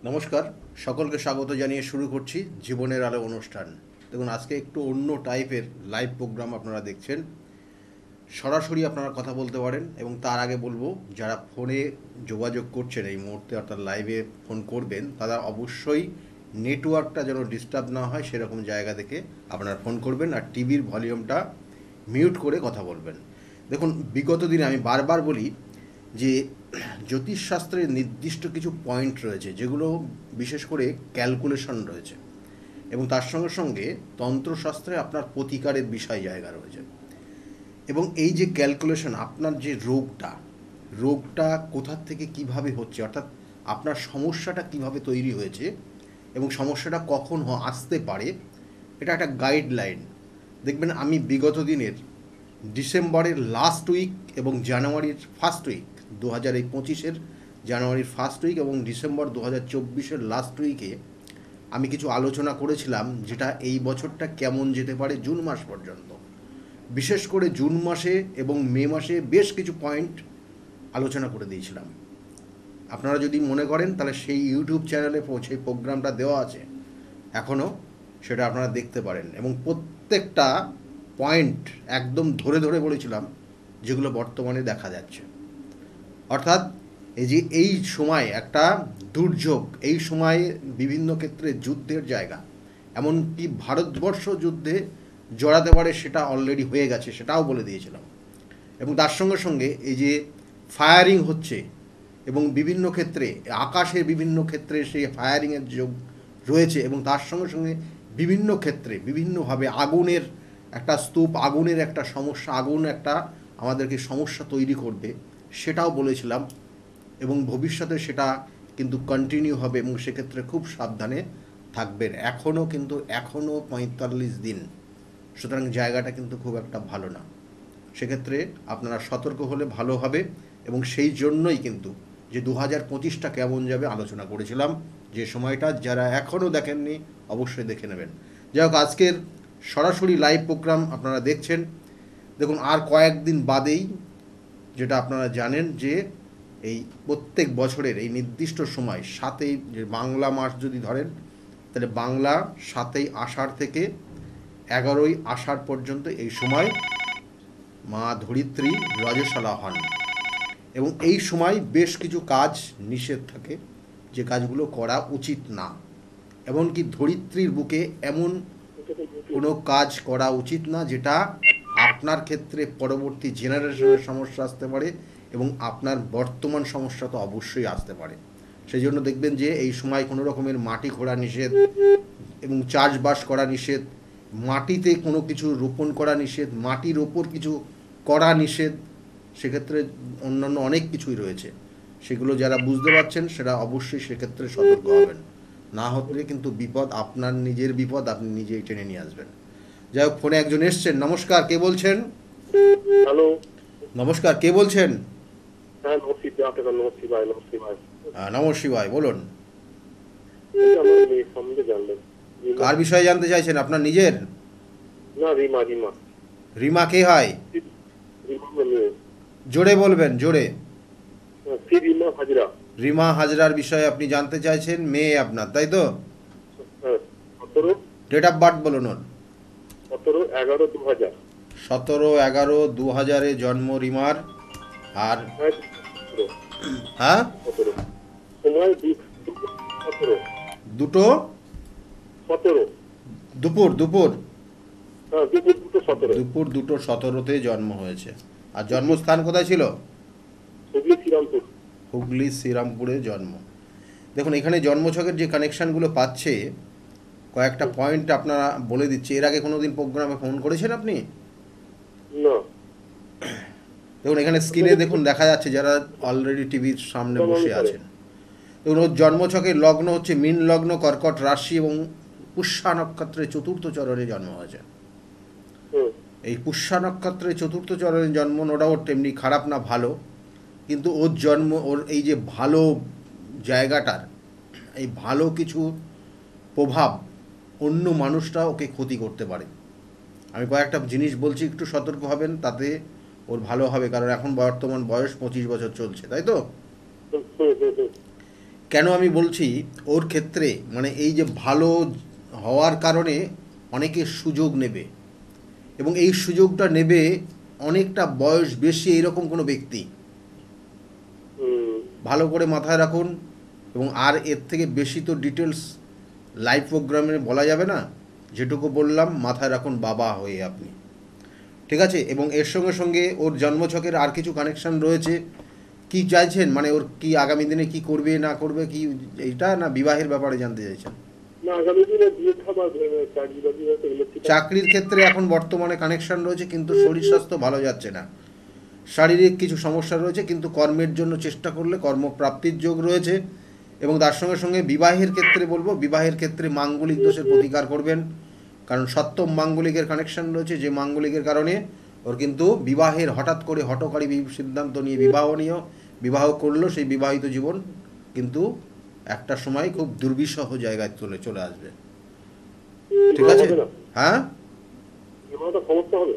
নমস্কার, সকলকে স্বাগত জানিয়ে শুরু করছি জীবনের আলো অনুষ্ঠান। দেখুন, আজকে একটু অন্য টাইপের লাইভ প্রোগ্রাম আপনারা দেখছেন। সরাসরি আপনারা কথা বলতে পারেন এবং তার আগে বলবো, যারা ফোনে যোগাযোগ করছেন এই মুহূর্তে অর্থাৎ লাইভে ফোন করবেন, তারা অবশ্যই নেটওয়ার্কটা যেন ডিস্টার্ব না হয় সেরকম জায়গা থেকে আপনারা ফোন করবেন, আর টিভির ভলিউমটা মিউট করে কথা বলবেন। দেখুন, বিগত দিনে আমি বারবার বলি যে জ্যোতিষশাস্ত্রের নির্দিষ্ট কিছু পয়েন্ট রয়েছে, যেগুলো বিশেষ করে ক্যালকুলেশন রয়েছে, এবং তার সঙ্গে সঙ্গে তন্ত্রশাস্ত্রে আপনার প্রতিকারের বিষয় জায়গা রয়েছে। এবং এই যে ক্যালকুলেশন, আপনার যে রোগটা কোথার থেকে কিভাবে হচ্ছে, অর্থাৎ আপনার সমস্যাটা কিভাবে তৈরি হয়েছে এবং সমস্যাটা কখন আসতে পারে, এটা একটা গাইডলাইন। দেখবেন, আমি বিগত দিনের ডিসেম্বরের লাস্ট উইক এবং জানুয়ারির ফার্স্ট উইক, 2025-এর জানুয়ারির ফার্স্ট উইক এবং ডিসেম্বর 2024-এর লাস্ট উইকে আমি কিছু আলোচনা করেছিলাম, যেটা এই বছরটা কেমন যেতে পারে জুন মাস পর্যন্ত। বিশেষ করে জুন মাসে এবং মে মাসে বেশ কিছু পয়েন্ট আলোচনা করে দিয়েছিলাম। আপনারা যদি মনে করেন তাহলে সেই ইউটিউব চ্যানেলে সেই প্রোগ্রামটা দেওয়া আছে এখনও, সেটা আপনারা দেখতে পারেন। এবং প্রত্যেকটা পয়েন্ট একদম ধরে ধরে বলেছিলাম, যেগুলো বর্তমানে দেখা যাচ্ছে। অর্থাৎ এই সময় একটা দুর্যোগ, এই সময়ে বিভিন্ন ক্ষেত্রে যুদ্ধের জায়গা, এমনকি ভারতবর্ষ যুদ্ধে জড়াতে পারে, সেটা অলরেডি হয়ে গেছে, সেটাও বলে দিয়েছিলাম। এবং তার সঙ্গে সঙ্গে এই যে ফায়ারিং হচ্ছে এবং বিভিন্ন ক্ষেত্রে আকাশের বিভিন্ন ক্ষেত্রে সেই ফায়ারিংয়ের যোগ রয়েছে, এবং তার সঙ্গে সঙ্গে বিভিন্ন ক্ষেত্রে বিভিন্নভাবে আগুনের একটা স্তূপ, আগুনের একটা সমস্যা, আগুন একটা আমাদেরকে সমস্যা তৈরি করবে, সেটাও বলেছিলাম। এবং ভবিষ্যতে সেটা কিন্তু কন্টিনিউ হবে, এবং সেক্ষেত্রে খুব সাবধানে থাকবেন। এখনও 45 দিন, সুতরাং জায়গাটা কিন্তু খুব একটা ভালো না। সেক্ষেত্রে আপনারা সতর্ক হলে ভালো হবে। এবং সেই জন্যই কিন্তু যে 2025টা কেমন যাবে আলোচনা করেছিলাম, যে সময়টা যারা এখনও দেখেননি অবশ্যই দেখে নেবেন। যাই হোক, আজকের সরাসরি লাইভ প্রোগ্রাম আপনারা দেখছেন। দেখুন, আর কয়েকদিন বাদেই, যেটা আপনারা জানেন যে এই প্রত্যেক বছরের এই নির্দিষ্ট সময় 7ই, যে বাংলা মাস যদি ধরেন তাহলে বাংলা 7ই আষাঢ় থেকে 11ই আষাঢ় পর্যন্ত এই সময় মা ধরিত্রী রজস্বলা হন। এবং এই সময় বেশ কিছু কাজ নিষেধ থাকে, যে কাজগুলো করা উচিত না। এমনকি ধরিত্রীর বুকে এমন কোনো কাজ করা উচিত না যেটা আপনার ক্ষেত্রে পরবর্তী জেনারেশনের সমস্যা আসতে পারে, এবং আপনার বর্তমান সমস্যা তো অবশ্যই আসতে পারে। সেই জন্য দেখবেন যে এই সময় কোনো রকমের মাটি খোঁড়া নিষেধ, এবং চাষবাস করা নিষেধ, মাটিতে কোনো কিছু রোপণ করা নিষেধ, মাটির ওপর কিছু করা নিষেধ। সেক্ষেত্রে অন্যান্য অনেক কিছুই রয়েছে, সেগুলো যারা বুঝতে পারছেন সেটা অবশ্যই সেক্ষেত্রে সতর্ক হবেন। না হলে কিন্তু বিপদ, আপনার নিজের বিপদ আপনি নিজেই টেনে নিয়ে আসবেন। যাই হোক, ফোনে একজন এসছেন। নমস্কার, কে বলছেন? হ্যালো। নমস্কার, কে বলছেন? হ্যাঁ, নমস্কার নমঃ শিবায়, বলুন। আমার মেয়ে সম্বন্ধে জানলেন। কার বিষয়ে জানতে চাইছেন? আপনার নিজের? না, রিমা রিমা রিমা কে হয়? রিমা মেয়ে। জোরে বলবেন, জোরে। রিমা হাজরা। রিমা হাজরার বিষয়ে আপনি জানতে চাইছেন, মেয়ে আপনার, তাই তো? হ্যাঁ। 17 ডেট অফ বার্থ বলুন ওর। 17/11/2000। 17/11/2000-এ জন্ম রিমার। আর হ্যাঁ, 17 সময় 17 দুটো 17। দুপুর দুপুর হ্যাঁ, দুপুর 17। দুপুর 2:17-তে জন্ম হয়েছে। আর জন্মস্থান কোথায় ছিল? হুগলি শ্রীরামপুর। হুগলি শ্রীরামপুরে জন্ম। দেখুন, এখানে জন্মছকের যে কানেকশানগুলো পাচ্ছে, কয়েকটা পয়েন্ট আপনারা বলে দিচ্ছি। এর আগে কোনো দিন প্রোগ্রামে ফোন করেছেন আপনি? না। দেখুন, এখানে স্ক্রিনে দেখুন দেখা যাচ্ছে যারা অলরেডি টিভির সামনে বসে আছেন। দেখুন, ওর জন্মছকের লগ্ন হচ্ছে মীন লগ্ন, কর্কট রাশি, এবং পুষ্যা নক্ষত্রের চতুর্থ চরণে জন্ম হয়েছে। এই পুষ্যা নক্ষত্রের চতুর্থ চরণে জন্ম, নো ডাউট তেমনি খারাপ না, ভালো। কিন্তু ওর জন্ম, ওর এই যে ভালো জায়গাটার এই ভালো কিছু প্রভাব অন্য মানুষরা ওকে ক্ষতি করতে পারে। আমি কয়েকটা জিনিস বলছি, একটু সতর্ক হবেন, তাতে ওর ভালো হবে। কারণ এখন বর্তমান বয়স 25 বছর চলছে, তাই তো? কেন আমি বলছি ওর ক্ষেত্রে মানে এই যে ভালো হওয়ার কারণে অনেকে সুযোগ নেবে এবং এই সুযোগটা নেবে অনেকটা বয়স বেশি এইরকম কোনো ব্যক্তি। হুম, ভালো করে মাথায় রাখুন। এবং আর এর থেকে বেশি তো ডিটেলস লাইভ প্রোগ্রামে বলা যাবে না, যেটুকু বললাম মাথায় রাখুন বাবা হয়ে আপনি, ঠিক আছে। এবং এর সঙ্গে সঙ্গে ওর জন্মছকের আর কিছু কানেকশন রয়েছে। কি চাইছেন মানে ওর কি আগামী দিনে কি করবে না করবে কি, এইটা না বিবাহের ব্যাপারে জানতে চাইছেন? না আগামী দিনে বিয়ে খাবার চাকরি বাকরি হয়তো ইলেকট্রিক। চাকরির ক্ষেত্রে এখন বর্তমানে কানেকশন রয়েছে, কিন্তু শরীর স্বাস্থ্য ভালো যাচ্ছে না, শারীরিক কিছু সমস্যা রয়েছে, কিন্তু কর্মের জন্য চেষ্টা করলে কর্মপ্রাপ্তির যোগ রয়েছে। এবং তার সঙ্গে সঙ্গে বিবাহের ক্ষেত্রে বলবো, বিবাহের ক্ষেত্রে মাঙ্গলিক দোষের প্রতিকার করবেন, কারণ সপ্তম মাঙ্গলিকের কানেকশন রয়েছে, যে মাঙ্গলিকের কারণে ওর কিন্তু বিবাহের হঠাৎ করে হঠকারী সিদ্ধান্ত নিয়ে বিবাহ করলো, সেই বিবাহিত জীবন কিন্তু একটা সময় খুব দুর্বিষহ জায়গায় চলে আসবে, ঠিক আছে। হ্যাঁ, একটা সমস্যা হবে।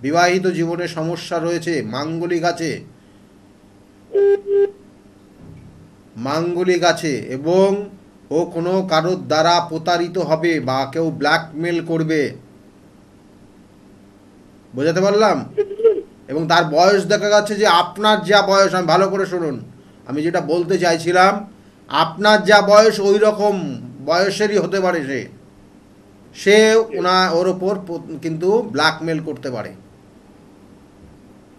বিবাহিত জীবনে সমস্যা রয়েছে, মাঙ্গলিক আছে, মাঙ্গলিক আছে, এবং ও কোনো কারোর দ্বারা প্রতারিত হবে বা কেউ ব্ল্যাকমেল করবে, বোঝাতে পারলাম। এবং তার বয়স দেখা যাচ্ছে যে আপনার যা বয়স, আমি ভালো করে শুনুন, আমি যেটা বলতে চাইছিলাম, আপনার যা বয়স ওই রকম বয়সেরই হতে পারে সে ওর ওপর কিন্তু ব্ল্যাকমেল করতে পারে।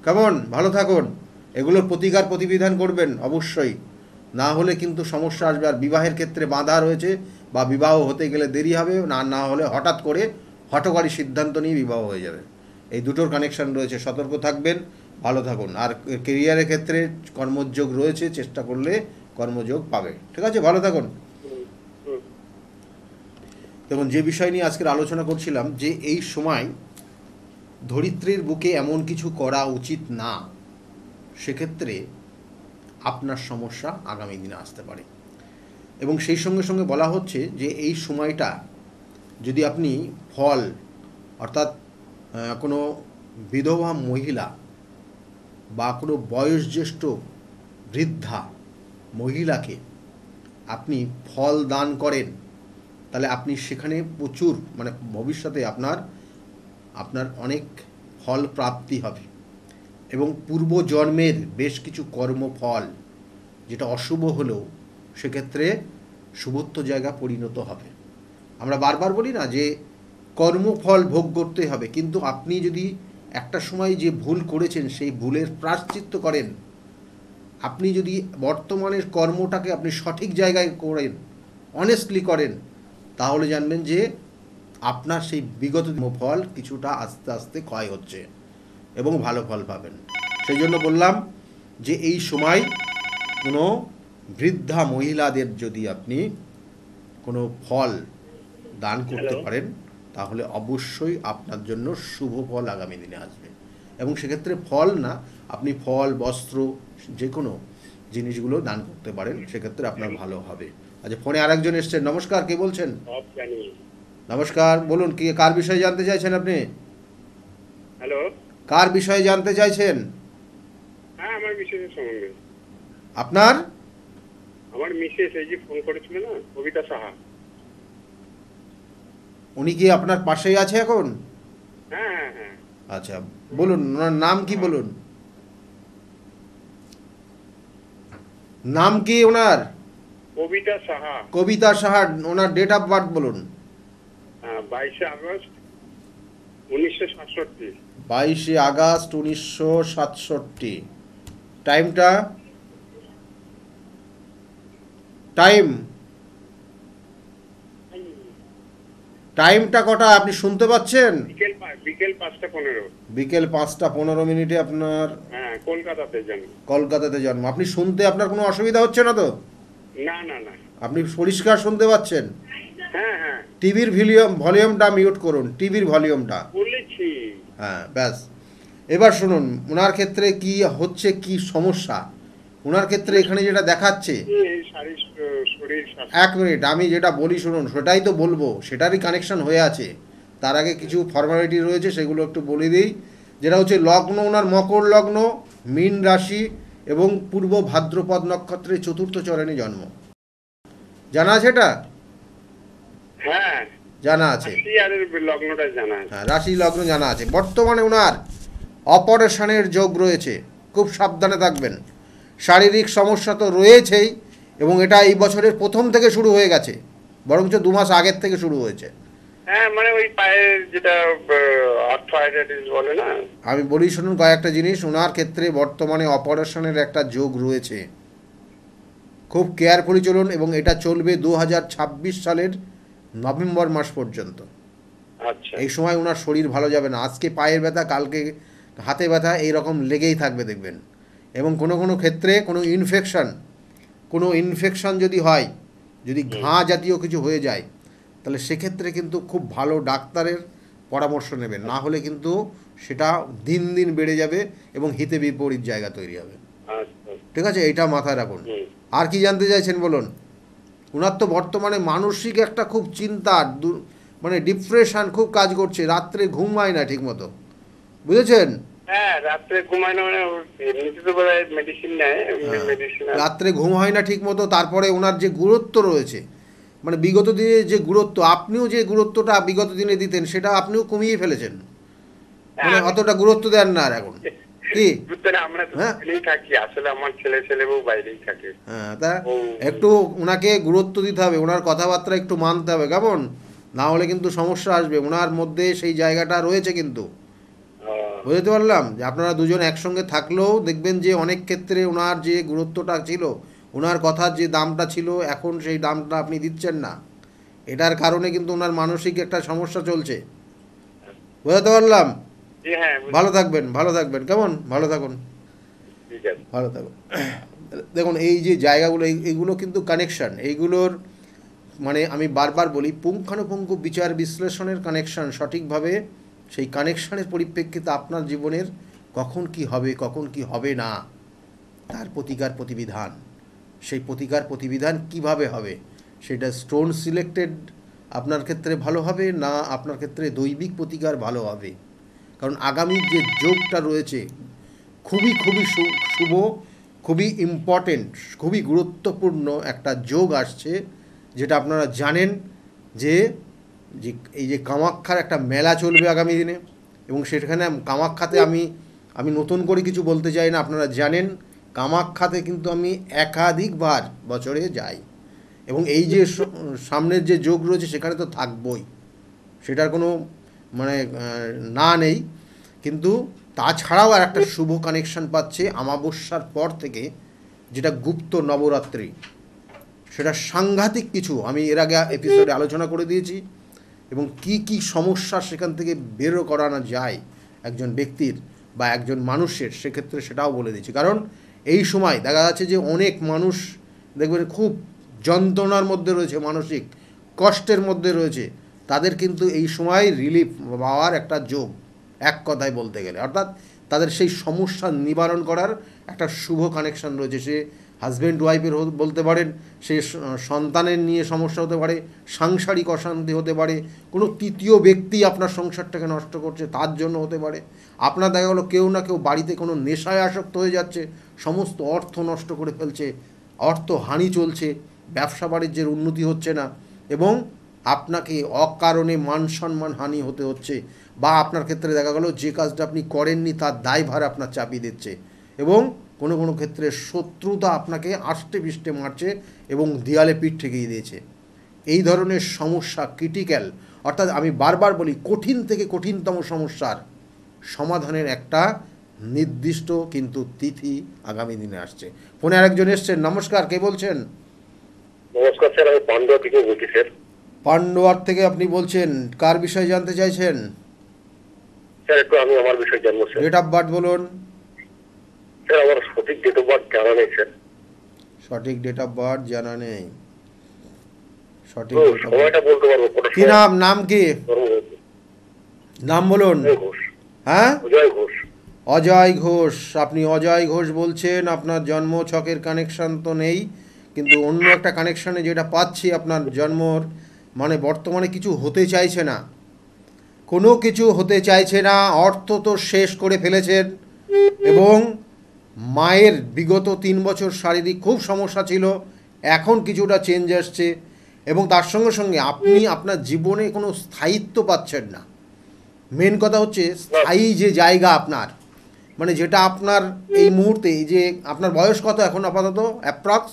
কেমন, ভালো থাকুন, এগুলোর প্রতিকার প্রতিবিধান করবেন অবশ্যই, না হলে কিন্তু সমস্যা আসবে। আর বিবাহের ক্ষেত্রে বাধা রয়েছে, বা বিবাহ হতে গেলে দেরি হবে, না হলে হঠাৎ করে হঠকারী সিদ্ধান্ত নিয়ে বিবাহ হয়ে যাবে। এই দুটোর কানেকশন রয়েছে, সতর্ক থাকবেন, ভালো থাকুন। আর কেরিয়ারের ক্ষেত্রে কর্মযোগ রয়েছে, চেষ্টা করলে কর্মযোগ পাবে, ঠিক আছে, ভালো থাকুন। দেখুন, যে বিষয় নিয়ে আজকের আলোচনা করছিলাম, যে এই সময় ধরিত্রীর বুকে এমন কিছু করা উচিত না, সেক্ষেত্রে আপনার সমস্যা আগামী দিনে আসতে পারে। এবং সেই সঙ্গে সঙ্গে বলা হচ্ছে যে এই সময়টা যদি আপনি ফল, অর্থাৎ কোনো বিধবা মহিলা বা কোনো বয়োজ্যেষ্ঠ বৃদ্ধা মহিলাকে আপনি ফল দান করেন, তাহলে আপনি সেখানে প্রচুর মানে ভবিষ্যতে আপনার অনেক ফল প্রাপ্তি হবে। এবং পূর্বজন্মের বেশ কিছু কর্মফল যেটা অশুভ হলেও সেক্ষেত্রে শুভত্ব জায়গা পরিণত হবে। আমরা বারবার বলি না যে কর্মফল ভোগ করতে হবে, কিন্তু আপনি যদি একটা সময় যে ভুল করেছেন সেই ভুলের প্রায়শ্চিত্ত করেন, আপনি যদি বর্তমানের কর্মটাকে আপনি সঠিক জায়গায় করেন, অনেস্টলি করেন, তাহলে জানবেন যে আপনার সেই বিগত ফল কিছুটা আস্তে আস্তে ক্ষয় হচ্ছে এবং ভালো ফল পাবেন। সেই জন্য বললাম যে এই সময় কোনো বৃদ্ধা মহিলাদের যদি আপনি কোনো ফল দান করতে পারেন, তাহলে অবশ্যই আপনার জন্য শুভ ফল আগামী দিনে আসবে। এবং সেক্ষেত্রে ফল না, আপনি ফল, বস্ত্র, যে কোনো জিনিসগুলো দান করতে পারেন, সেক্ষেত্রে আপনার ভালো হবে। আচ্ছা, ফোনে আরেকজন এসছেন। নমস্কার, কে বলছেন? নমস্কার, বলুন, কি কার বিষয়ে জানতে চাইছেন আপনি? হ্যালো, কার বিষয়ে জানতে চাইছেন? হ্যাঁ আমার মিসেসের সম্বন্ধে। আপনার? আমার মিসেস এই যে ফোন করেছিল না, কবিতা সাহা। উনি কি আপনার পাশেই আছে এখন? হ্যাঁ হ্যাঁ হ্যাঁ। আচ্ছা, বলুন, ওনার নাম কি বলুন? নাম কি ওনার? কবিতা সাহা। কবিতা সাহা। ওনার ডেট অফ বার্থ বলুন। 22 আগস্ট 1967। 22 আগস্ট 1967। টাইমটা? টাইমটা কটা আপনি শুনতে পাচ্ছেন? বিকেল 5টা 15। বিকেল 5টা 15 আপনার? হ্যাঁ, কলকাতাতে জন্ম। কলকাতাতে জন্ম। আপনি শুনতে আপনার কোনো অসুবিধা হচ্ছে না তো? না না না। আপনি পরিষ্কার শুনতে পাচ্ছেন? হ্যাঁ হ্যাঁ টিভির ভলিউমটা মিউট করুন, টিভির ভলিউমটা। বলেছি। হ্যাঁ, ব্যাস। এবার শুনুন ওনার ক্ষেত্রে কি হচ্ছে, কি সমস্যা ওনার ক্ষেত্রে এখানে যেটা দেখাচ্ছে। এক মিনিট, আমি যেটা বলি শুনুন, সেটাই তো বলবো, সেটারই কানেকশন হয়ে আছে। তার আগে কিছু ফর্মালিটি রয়েছে, সেগুলো একটু বলে দিই। যেটা হচ্ছে লগ্ন ওনার মকর লগ্ন, মীন রাশি এবং পূর্ব ভাদ্রপদ নক্ষত্রের চতুর্থ চরণে জন্ম। জানা আছে এটা? হ্যাঁ, জানা আছে। রাশি আর লগ্নটা জানা আছে। হ্যাঁ, রাশি লগ্ন জানা আছে। বর্তমানে ওনার অপারেশনের যোগ রয়েছে, খুব সাবধানে থাকবেন। শারীরিক সমস্যা তো রয়েছেই, এবং এটা এই বছরের প্রথম থেকে শুরু হয়ে গেছে, বরঞ্চ 2 মাস আগের থেকে শুরু হয়েছে। হ্যাঁ, মানে ওই পায়ের যেটা আর্থ্রাইটিস বলে না। আমি বলি শুনুন কয়েকটা জিনিস। ওনার ক্ষেত্রে বর্তমানে অপারেশনের একটা যোগ রয়েছে, খুব কেয়ারফুলি চলুন, এবং এটা চলবে 2026 সালের নভেম্বর মাস পর্যন্ত। আচ্ছা, এই সময় ওনার শরীর ভালো যাবে না। আজকে পায়ের ব্যথা, কালকে হাতে ব্যথা, এইরকম লেগেই থাকবে দেখবেন। এবং কোনো কোনো ক্ষেত্রে কোনো ইনফেকশন যদি হয়, যদি ঘা জাতীয় কিছু হয়ে যায়, তাহলে সেক্ষেত্রে কিন্তু খুব ভালো ডাক্তারের পরামর্শ নেবেন, না হলে কিন্তু সেটা দিন দিন বেড়ে যাবে এবং হিতে বিপরীত জায়গা তৈরি হবে। আচ্ছা। ঠিক আছে, এইটা মাথায় রাখুন। হুম। আর কি জানতে চাইছেন বলুন? ওনার তো বর্তমানে মানসিক একটা খুব চিন্তা, মানে ডিপ্রেশন খুব কাজ করছে, রাত্রে ঘুম হয় না ঠিক মতো, বুঝেছেন? হ্যাঁ, রাত্রে ঘুমায় না, মানে এমনিতে তো বোধহয় মেডিসিন নেয়, মেডিসিন। রাত্রে ঘুম হয় না ঠিক মতো। তারপরে ওনার যে গুরুত্ব রয়েছে, মানে বিগত দিনে যে গুরুত্ব, আপনিও যে গুরুত্বটা বিগত দিনে দিতেন, সেটা আপনিও কমিয়ে ফেলেছেন, মানে অতটা গুরুত্ব দেন না আর এখন, কি? আমরা তো হ্যাঁ? বাইরেই থাকি, আসলে আমার ছেলে বউ বাইরেই থাকে। হ্যাঁ, তা একটু ওনাকে গুরুত্ব দিতে হবে, ওনার কথাবার্তা একটু মানতে হবে, কেমন? না হলে কিন্তু সমস্যা আসবে। ওনার মধ্যে সেই জায়গাটা রয়েছে কিন্তু, বুঝতে পারলাম যে আপনারা দুজন একসঙ্গে থাকলেও দেখবেন যে অনেক ক্ষেত্রে ওনার যে গুরুত্বটা ছিল, ওনার কথার যে দামটা ছিল, এখন সেই দামটা আপনি দিচ্ছেন না। এটার কারণে কিন্তু ওনার মানসিক একটা সমস্যা চলছে, বুঝতে পারলাম। জি হ্যাঁ, ভালো থাকবেন, ভালো থাকবেন, কেমন? ভালো থাকুন, ঠিক আছে। ভালো থাকুন। দেখুন এই যে জায়গাগুলো, এইগুলো কিন্তু কানেকশান, এইগুলোর মানে আমি বারবার বলি, পুঙ্খানুপুঙ্খ বিচার বিশ্লেষণের কানেকশান সঠিকভাবে, সেই কানেকশানের পরিপ্রেক্ষিতে আপনার জীবনের কখন কি হবে, কখন কি হবে না, তার প্রতিকার প্রতিবিধান, সেই প্রতিকার প্রতিবিধান কিভাবে হবে, সেটা স্টোন সিলেক্টেড আপনার ক্ষেত্রে ভালো হবে না আপনার ক্ষেত্রে দৈবিক প্রতিকার ভালো হবে। কারণ আগামী যে যোগটা রয়েছে, খুবই খুবই শুভ, খুবই ইম্পর্টেন্ট, খুবই গুরুত্বপূর্ণ একটা যোগ আসছে, যেটা আপনারা জানেন যে যে এই যে কামাখ্যার একটা মেলা চলবে আগামী দিনে, এবং সেখানে কামাখ্যাতে আমি নতুন করে কিছু বলতে চাই না, আপনারা জানেন কামাখ্যাতে কিন্তু আমি একাধিকবার বছরে যাই, এবং এই যে সামনের যে যোগ রয়েছে সেখানে তো থাকবই, সেটার কোনো মানে না নেই। কিন্তু তাছাড়াও আর একটা শুভ কানেকশন পাচ্ছে অমাবস্যার পর থেকে, যেটা গুপ্ত নবরাত্রি, সেটা সাংঘাতিক কিছু আমি এর আগে এপিসোডে আলোচনা করে দিয়েছি, এবং কি কি সমস্যা সেখান থেকে বেরো করানো যায় একজন ব্যক্তির বা একজন মানুষের, সেক্ষেত্রে সেটাও বলে দিচ্ছি। কারণ এই সময় দেখা যাচ্ছে যে অনেক মানুষ দেখবেন খুব যন্ত্রণার মধ্যে রয়েছে, মানসিক কষ্টের মধ্যে রয়েছে, তাদের কিন্তু এই সময় রিলিফ পাওয়ার একটা যোগ, এক কথায় বলতে গেলে, অর্থাৎ তাদের সেই সমস্যা নিবারণ করার একটা শুভ কানেকশন রয়েছে। সে হাজব্যান্ড ওয়াইফের বলতে পারেন, সে সন্তানের নিয়ে সমস্যা হতে পারে, সাংসারিক অশান্তি হতে পারে, কোনো তৃতীয় ব্যক্তি আপনার সংসারটাকে নষ্ট করছে তার জন্য হতে পারে, আপনার দেখা গেলো কেউ না কেউ বাড়িতে কোনো নেশায় আসক্ত হয়ে যাচ্ছে, সমস্ত অর্থ নষ্ট করে ফেলছে, অর্থ হানি চলছে, ব্যবসা বাণিজ্যের উন্নতি হচ্ছে না, এবং আপনাকে অকারণে মান সম্মান হানি হতে হচ্ছে, বা আপনার ক্ষেত্রে দেখা গেল যে কাজটা আপনি করেননি তার দায়ভার আপনার চাপিয়ে দিচ্ছে, এবং কোনো কোনো ক্ষেত্রে শত্রুতা আপনাকে আষ্টে পিষ্টে মারছে এবং দেয়ালে পিঠ ঠেকিয়ে দিয়েছে। এই ধরনের সমস্যা ক্রিটিক্যাল, অর্থাৎ আমি বারবার বলি কঠিন থেকে কঠিনতম সমস্যার সমাধানের একটা নির্দিষ্ট কিন্তু তিথি আগামী দিনে আসছে। ফোনে আরেকজন এসছেন। নমস্কার, কে বলছেন? নমস্কার স্যার, আমি পান্ডুয়া থেকে বলছি স্যার। পান্ডুয়ার থেকে আপনি বলছেন, কার বিষয়ে জানতে চাইছেন? স্যার একটু আমি আমার বিষয়ে জানবো স্যার। ডেট অফ বার্থ বলুন। স্যার আমার সঠিক ডেট অফ বার্থ জানা নেই স্যার। সঠিক ডেট অফ বার্থ জানা নেই? সঠিক সময়টা বলতে পারবো? কি নাম? নাম কি? নাম বলুন। হ্যাঁ, অজয় ঘোষ। অজয় ঘোষ। আপনি অজয় ঘোষ বলছেন, আপনার জন্ম ছকের কানেকশান তো নেই, কিন্তু অন্য একটা কানেকশানে যেটা পাচ্ছি, আপনার জন্মর মানে বর্তমানে কিছু হতে চাইছে না, কোনো কিছু হতে চাইছে না, অর্থ তো শেষ করে ফেলেছেন, এবং মায়ের বিগত 3 বছর শারীরিক খুব সমস্যা ছিল, এখন কিছুটা চেঞ্জ আসছে, এবং তার সঙ্গে সঙ্গে আপনি আপনার জীবনে কোনো স্থায়িত্ব পাচ্ছেন না। মেন কথা হচ্ছে স্থায়ী যে জায়গা আপনার, মানে যেটা আপনার এই মুহূর্তে, এই যে আপনার বয়স কত এখন আপাতত অ্যাপ্রক্স?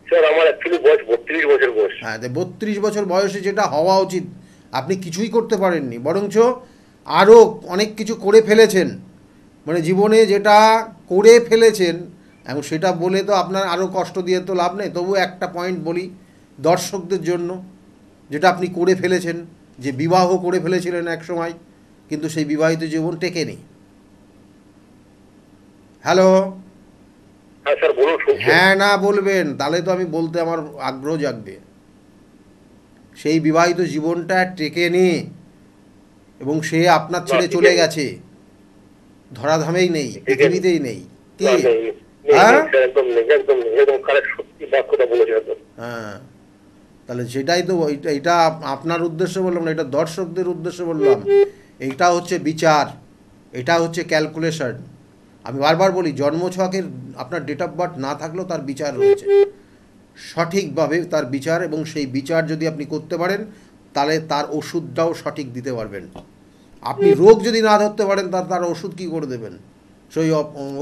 স্যার আমার অ্যাকচুয়ালি বয়স 32 বছর বয়স। হ্যাঁ, 32 বছর বয়সে যেটা হওয়া উচিত আপনি কিছুই করতে পারেননি, বরঞ্চ আরও অনেক কিছু করে ফেলেছেন। মানে জীবনে যেটা করে ফেলেছেন, এবং সেটা বলে তো আপনার আরও কষ্ট দিয়ে তো লাভ নেই। তবু একটা পয়েন্ট বলি দর্শকদের জন্য, যেটা আপনি করে ফেলেছেন, যে বিবাহ করে ফেলেছিলেন এক সময়, কিন্তু সেই বিবাহিত জীবন টেকেনি। হ্যালো? হ্যাঁ স্যার বলুন, শুনছি। হ্যাঁ না বলবেন, তাহলে তো আমি বলতে আমার আগ্রহ জাগবে। সেই বিবাহিত জীবনটা টেকেনি, এবং সে আপনার ছেড়ে চলে গেছে, ধরাধামেই নেই, পৃথিবীতেই নেই। কি? না, নেই, নেই, হ্যাঁ, নেই, স্যার, একদম নেই, একদম নেই, একদম কারেক্ট, সত্যি বাক্যটা বলেছেন একদম। হ্যাঁ, তাহলে সেটাই তো, এটা আপনার উদ্দেশ্যে বললাম না, এটা দর্শকদের উদ্দেশ্যে বললাম। এইটা হচ্ছে বিচার, এটা হচ্ছে ক্যালকুলেশন। আমি বারবার বলি, জন্মছকের আপনার ডেট অফ বার্থ না থাকলেও তার বিচার রয়েছে, সঠিকভাবে তার বিচার, এবং সেই বিচার যদি আপনি করতে পারেন তাহলে তার ওষুধটাও সঠিক দিতে পারবেন। আপনি রোগ যদি না ধরতে পারেন তার ওষুধ কী করে দেবেন? সেই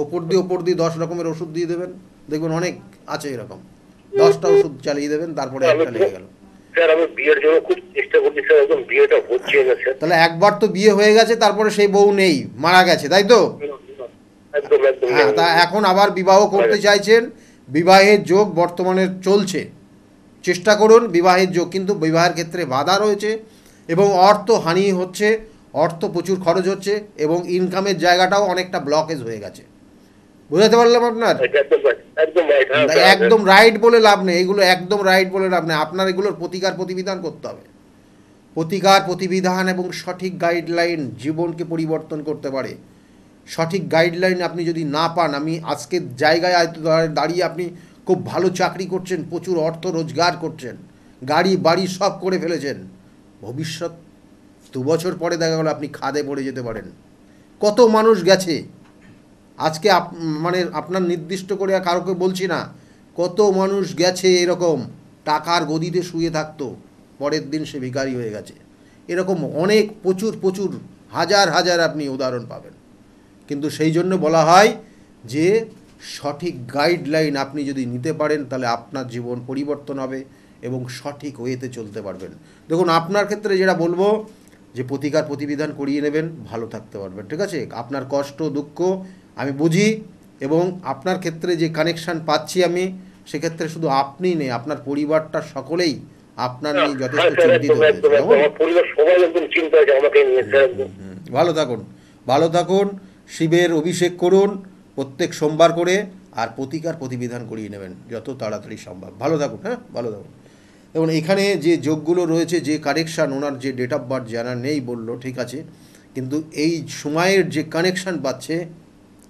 ওপর দিয়ে 10 রকমের ওষুধ দিয়ে দেবেন, দেখবেন অনেক আছে এরকম, 10টা ওষুধ চালিয়ে দেবেন, তারপরে একটা লেগে গেল। স্যার আমি বিয়ের জন্য খুব চেষ্টা করছি স্যার, একদম বিয়েটা হচ্ছে না স্যার। তাহলে একবার তো বিয়ে হয়ে গেছে, তারপরে সেই বউ নেই, মারা গেছে, তাই তো? একদম একদম হ্যাঁ, তা এখন আবার বিবাহ করতে চাইছেন, বিবাহের যোগ বর্তমানে চলছে, চেষ্টা করুন বিবাহের যোগ, কিন্তু বিবাহের ক্ষেত্রে বাধা রয়েছে, এবং অর্থ হানি হচ্ছে, অর্থ প্রচুর খরচ হচ্ছে, এবং ইনকামের জায়গাটাও অনেকটা ব্লকেজ হয়ে গেছে। বুঝাতে পারলাম আপনার? একদম right, একদম right, হ্যাঁ, তাই স্যার, একদম রাইট বলে লাভ নেই, এগুলো একদম রাইট বলে লাভ নেই, আপনার এগুলোর প্রতিকার প্রতিবিধান করতে হবে। প্রতিকার প্রতিবিধান এবং সঠিক গাইডলাইন জীবনকে পরিবর্তন করতে পারে। সঠিক গাইডলাইন আপনি যদি না পান, আমি আজকের জায়গায় দাঁড়িয়ে আপনি খুব ভালো চাকরি করছেন, প্রচুর অর্থ রোজগার করছেন, গাড়ি বাড়ি সব করে ফেলেছেন, ভবিষ্যৎ 2 বছর পরে দেখা গেলো আপনি খাদে পড়ে যেতে পারেন। কত মানুষ গেছে আজকে, মানে আপনার নির্দিষ্ট করে কারোকে বলছি না, কত মানুষ গেছে এরকম, টাকার গদিতে শুয়ে থাকতো, পরের দিন সে ভিখারি হয়ে গেছে। এরকম অনেক প্রচুর প্রচুর হাজার হাজার আপনি উদাহরণ পাবেন। কিন্তু সেই জন্য বলা হয় যে সঠিক গাইডলাইন আপনি যদি নিতে পারেন তাহলে আপনার জীবন পরিবর্তন হবে, এবং সঠিক ওয়েতে চলতে পারবেন। দেখুন, আপনার ক্ষেত্রে যেটা বলবো, যে প্রতিকার প্রতিবিধান করিয়ে নেবেন, ভালো থাকতে পারবেন, ঠিক আছে? আপনার কষ্ট দুঃখ আমি বুঝি, এবং আপনার ক্ষেত্রে যে কানেকশান পাচ্ছি আমি, সেক্ষেত্রে শুধু আপনি নেই, আপনার পরিবারটা সকলেই আপনার নিয়ে যথেষ্ট চিন্তিত হয়েছে। আমার পরিবার সবাই একদম চিন্তা আছে আমাকে নিয়ে স্যার, একদম। ভালো থাকুন, ভালো থাকুন, শিবের অভিষেক করুন প্রত্যেক সোমবার করে, আর প্রতিকার প্রতিবিধান করিয়ে নেবেন যত তাড়াতাড়ি সম্ভব। ভালো থাকুন, হ্যাঁ, ভালো থাকুন। এবং এখানে যে যোগগুলো রয়েছে, যে কানেকশান, ওনার যে ডেট অফ বার্থ জানা নেই বললো, ঠিক আছে, কিন্তু এই সময়ের যে কানেকশান পাচ্ছে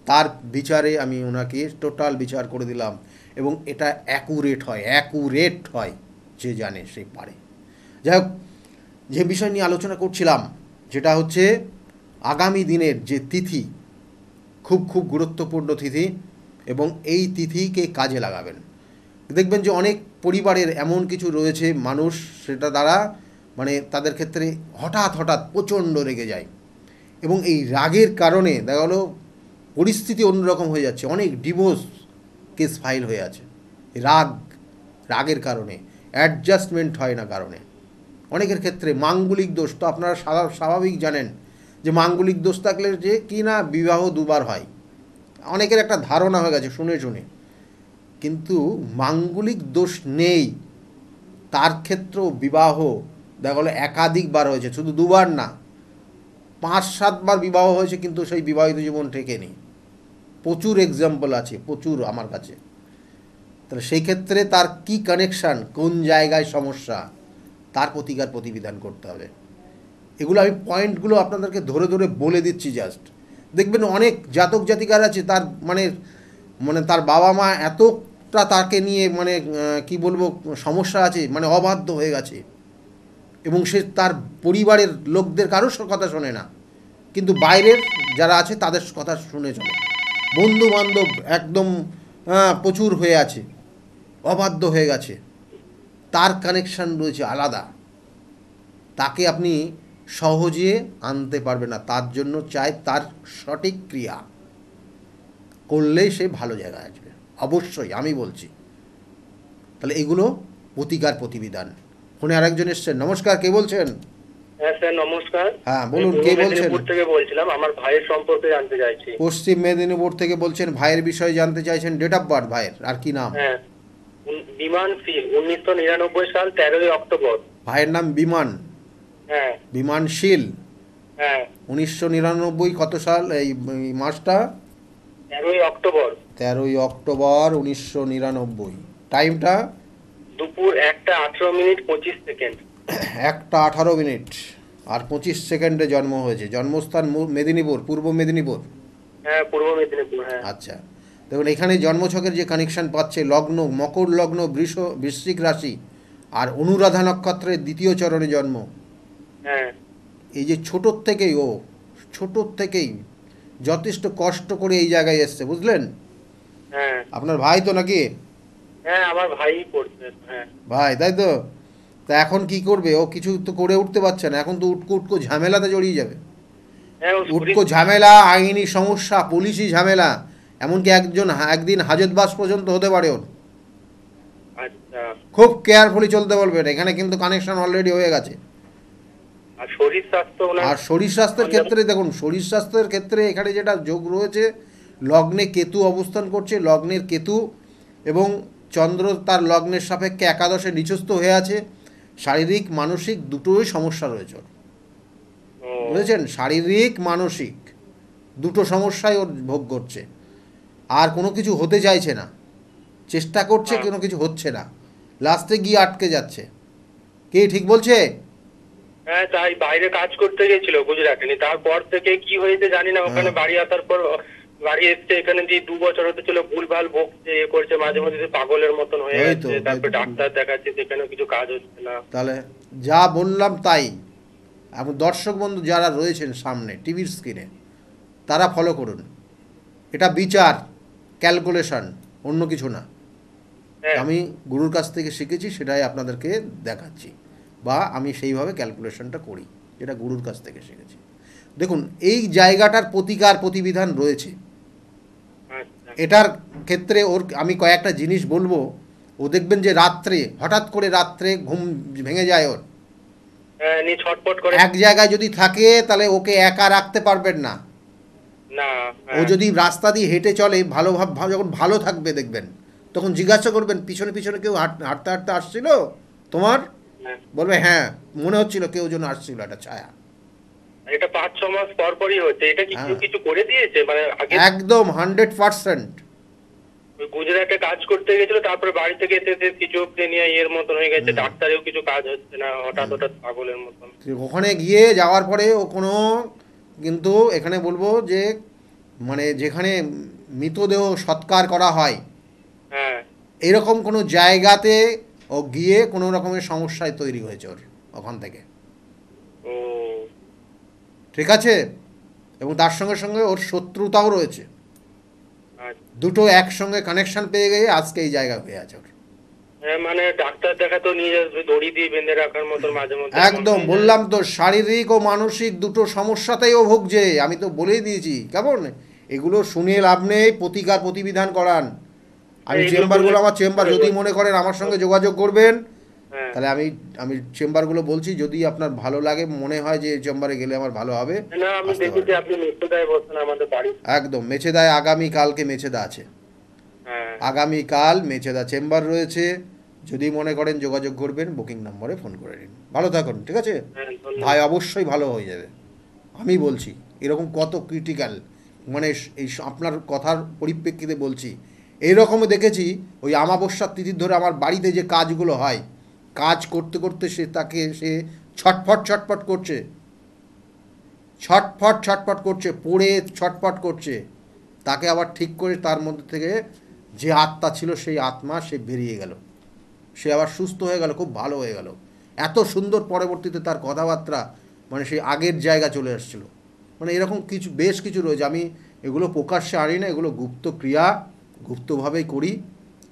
তার বিচারে আমি ওনাকে টোটাল বিচার করে দিলাম, এবং এটা অ্যাকুরেট হয়, যে জানে সে পারে। যাই হোক, যে বিষয় নিয়ে আলোচনা করছিলাম, যেটা হচ্ছে আগামী দিনের যে তিথি, খুব খুব গুরুত্বপূর্ণ তিথি, এবং এই তিথিকে কাজে লাগাবেন। দেখবেন যে অনেক পরিবারের এমন কিছু রয়েছে মানুষ, সেটা দ্বারা মানে তাদের ক্ষেত্রে হঠাৎ হঠাৎ প্রচণ্ড রেগে যায়, এবং এই রাগের কারণে দেখা গেলো পরিস্থিতি অন্যরকম হয়ে যাচ্ছে, অনেক ডিভোর্স কেস ফাইল হয়ে আছে রাগের কারণে, অ্যাডজাস্টমেন্ট হয় না কারণে। অনেকের ক্ষেত্রে মাঙ্গলিক দোষ, তো আপনারা স্বাভাবিক জানেন যে মাঙ্গলিক দোষ থাকলে যে কি না বিবাহ 2বার হয়, অনেকের একটা ধারণা হয়ে গেছে শুনে শুনে, কিন্তু মাঙ্গলিক দোষ নেই, তার ক্ষেত্রেও বিবাহ দেখা গেলো একাধিকবার হয়েছে, শুধু 2বার না, 5-7 বার বিবাহ হয়েছে, কিন্তু সেই বিবাহিত জীবন টেকেনি। প্রচুর এক্সাম্পল আছে, প্রচুর আমার কাছে। তাহলে সেই ক্ষেত্রে তার কি কানেকশান, কোন জায়গায় সমস্যা, তার প্রতিকার প্রতিবিধান করতে হবে। এগুলো আমি পয়েন্টগুলো আপনাদেরকে ধরে ধরে বলে দিচ্ছি জাস্ট। দেখবেন অনেক জাতক জাতিকার আছে, তার মানে তার বাবা মা এতটা তাকে নিয়ে মানে কি বলবো সমস্যা আছে, মানে অবাধ্য হয়ে গেছে, এবং সে তার পরিবারের লোকদের কারোর কথা শোনে না, কিন্তু বাইরের যারা আছে তাদের কথা শুনে চলে, বন্ধু বান্ধব একদম প্রচুর হয়ে আছে, অবাধ্য হয়ে গেছে, তার কানেকশান রয়েছে আলাদা, তাকে আপনি সহজে আনতে পারবেন না। তার জন্য চাই তার সঠিক ক্রিয়া করলেই সে ভালো জায়গায় আসবে, অবশ্যই আমি বলছি। তাহলে এগুলো প্রতিকার প্রতিবিধান। ফোনে আরেকজন এসছেন, নমস্কার, কে বলছেন? হ্যাঁ স্যার নমস্কার। হ্যাঁ বলুন, আমি কে পূর্ব বলছেন? মেদিনীপুর থেকে বলছিলাম, আমার ভাইয়ের সম্পর্কে জানতে চাইছি। পশ্চিম মেদিনীপুর থেকে বলছেন, ভাইয়ের বিষয়ে জানতে চাইছেন। ডেট অফ বার্থ ভাইয়ের আর কি নাম? হ্যাঁ, বিমান শীল, 1999 সাল 13ই অক্টোবর। ভাইয়ের নাম বিমান, হ্যাঁ বিমানশীল। হ্যাঁ, 1999 কত সাল এই মাসটা? 13ই অক্টোবর। 13ই অক্টোবর 1999। টাইমটা? দুপুর 1টা 18 মিনিট 25 সেকেন্ড। 1টা 18 মিনিট আর 25 সেকেন্ডে জন্ম হয়েছে। জন্মস্থান মেদিনীপুর, পূর্ব মেদিনীপুর। হ্যাঁ পূর্ব মেদিনীপুর। হ্যাঁ আচ্ছা, দেখুন এখানে জন্মছকের যে কানেকশান পাচ্ছে, লগ্ন মকর লগ্ন, বৃশ্চিক রাশি আর অনুরাধা নক্ষত্রের দ্বিতীয় চরণে জন্ম। হ্যাঁ এই যে ছোটোর থেকেই যথেষ্ট কষ্ট করে এই জায়গায় এসছে, বুঝলেন? হ্যাঁ আপনার ভাই তো নাকি? হ্যাঁ, আমার ভাই পড়ছে। হ্যাঁ ভাই, তাই তো? তা এখন কি করবে? ও কিছু তো করে উঠতে পারছে না, এখন তো উটকো ঝামেলাতে জড়িয়ে যাবে। হ্যাঁ, ও উটকো ঝামেলা, আইনি সমস্যা, পুলিশি ঝামেলা, এমনকি একদিন হাজতবাস পর্যন্ত হতে পারে ওর। আচ্ছা, খুব কেয়ারফুলি চলতে বলবেন। এখানে কিন্তু কানেকশন অলরেডি হয়ে গেছে। আর শরীর স্বাস্থ্য ওনার? আর শরীর স্বাস্থ্যের ক্ষেত্রে দেখুন, শরীর স্বাস্থ্যের ক্ষেত্রে এখানে যেটা যোগ রয়েছে, লগ্নে কেতু অবস্থান করছে, লগ্নের কেতু এবং চন্দ্র তার লগ্নের সাপেক্ষে একাদশে নিচস্থ হয়ে আছে। শারীরিক মানসিক দুটোই সমস্যা রয়েছে ওর, ও, বুঝেছেন? শারীরিক মানসিক দুটো সমস্যাই ওর ভোগ করছে। আর কোনো কিছু হতে চাইছে না, চেষ্টা করছে, হ্যাঁ। কোনো কিছু হচ্ছে না, লাস্টে গিয়ে আটকে যাচ্ছে। কে ঠিক বলছে? হ্যাঁ, তাই বাইরে কাজ করতে গেছিল গুজরাটে, তারপর থেকে কি হয়েছে জানি না, ওখানে হ্যাঁ। বাড়ি আসার পর বাড়ি এসছে, এখানে যে 2 বছর হতে ছিল ভুলভাল বকছে, এ করছে, মাঝে মাঝে পাগলের মতন হয়ে ওই তো, যাচ্ছে, তারপর ডাক্তার দেখাচ্ছে, সেখানেও কিছু কাজ হচ্ছে না। তাহলে যা বললাম তাই। এবং দর্শক বন্ধু যারা রয়েছেন সামনে টিভির স্ক্রিনে, তারা ফলো করুন। এটা বিচার, ক্যালকুলেশন, অন্য কিছু না। হ্যাঁ আমি গুরুর কাছ থেকে শিখেছি, সেটাই আপনাদেরকে দেখাচ্ছি, বা আমি সেইভাবে ক্যালকুলেশনটা করি, যেটা গুরুর কাছ থেকে শিখেছি। দেখুন এই জায়গাটার প্রতিকার প্রতিবিধান রয়েছে। আচ্ছা। এটার ক্ষেত্রে ওর আমি কয়েকটা জিনিস বলবো। ও দেখবেন যে রাত্রে, হঠাৎ করে রাত্রে ঘুম ভেঙে যায় ওর। হ্যাঁ, নি ছটপট করে। এক জায়গায় যদি থাকে তাহলে ওকে একা রাখতে পারবেন না। না। ও হ্যাঁ, যদি রাস্তা দিয়ে হেঁটে চলে, যখন ভালো থাকবে দেখবেন, তখন জিজ্ঞাসা করবেন পিছনে পিছনে কেউ হাঁটতে হাঁটতে আসছিল তোমার? হ্যাঁ। বলবে হ্যাঁ, মনে হচ্ছিল কেউ যেন আসছিল, একটা ছায়া। এটা 5-6 মাস পর পরই হচ্ছে। এটা কি কেউ হ্যাঁ, কিছু করে দিয়েছে? মানে আগে একদম 100%। ওই গুজরাটে কাজ করতে গেছিল, তারপরে বাড়ি থেকে এসে সিজোফ্রেনিয়া এর মতন হয়ে গেছে, ডাক্তারেও কিছু কাজ হচ্ছে না, হঠাৎ হঠাৎ পাগলের মতন। ওখানে গিয়ে যাওয়ার পরে ও কোনো, কিন্তু এখানে বলবো যে মানে যেখানে মৃতদেহ সৎকার করা হয়, হ্যাঁ। এরকম কোনো জায়গাতে ও গিয়ে কোনো রকমের সমস্যায় তৈরি হয়েছে ওর ওখান থেকে। ও, ঠিক আছে? এবং তার সঙ্গে সঙ্গে ওর শত্রুতাও রয়েছে। আচ্ছা। দুটো একসঙ্গে কানেকশন পেয়ে গিয়ে আজকে এই জায়গা হয়ে আছে ওর। হ্যাঁ, মানে ডাক্তার দেখাতেও নিয়ে যাবে, দড়ি দিয়ে বেঁধে রাখার মতন মাঝে মধ্যে। একদম বললাম তো, শারীরিক ও মানসিক দুটো সমস্যাতেই ও ভুগছে। আমি তো বলেই দিয়েছি, কেমন? এগুলো শুনে লাভ নেই, প্রতিকার প্রতিবিধান করান। আমি এইগুলো চেম্বারগুলো, বলে- আমার চেম্বার যদি মনে করেন আমার সঙ্গে যোগাযোগ করবেন, হ্যাঁ। তাহলে আমি চেম্বারগুলো বলছি, যদি আপনার ভালো লাগে, মনে হয় যে এই চেম্বারে গেলে আমার ভালো হবে, না, আমি আসতে দেখেছি পারেন। আপনি মৃত্যুদায় বসছেন আমাদের বাড়ি। একদম মেছেদায় আগামীকালকে মেছেদা আছে, হ্যাঁ। আগামীকাল মেছেদা চেম্বার রয়েছে। যদি মনে করেন যোগাযোগ করবেন, বুকিং নম্বরে ফোন করে নিন। ভালো থাকুন, ঠিক আছে হ্যাঁ, ধন্যবাদ। ভাই? অবশ্যই ভালো হয়ে যাবে, আমি বলছি। এরকম কত ক্রিটিক্যাল, মানে এই আপনার কথার পরিপ্রেক্ষিতে বলছি। এইরকমই দেখেছি, ওই অমাবস্যার তিথির ধরে আমার বাড়িতে যে কাজগুলো হয়, কাজ করতে করতে সে ছটফট করছে, ছটফট করছে, পড়ে ছটফট করছে। তাকে আবার ঠিক করে তার মধ্যে থেকে যে আত্মা ছিল, সেই আত্মা সে বেরিয়ে গেল, সে আবার সুস্থ হয়ে গেল, খুব ভালো হয়ে গেল। এত সুন্দর পরবর্তীতে তার কথাবার্তা, মানে সেই আগের জায়গা চলে আসছিল। মানে এরকম কিছু বেশ কিছু রয়েছে। আমি এগুলো প্রকাশ্যে আনি না, এগুলো গুপ্ত ক্রিয়া, গুপ্তভাবেই করি।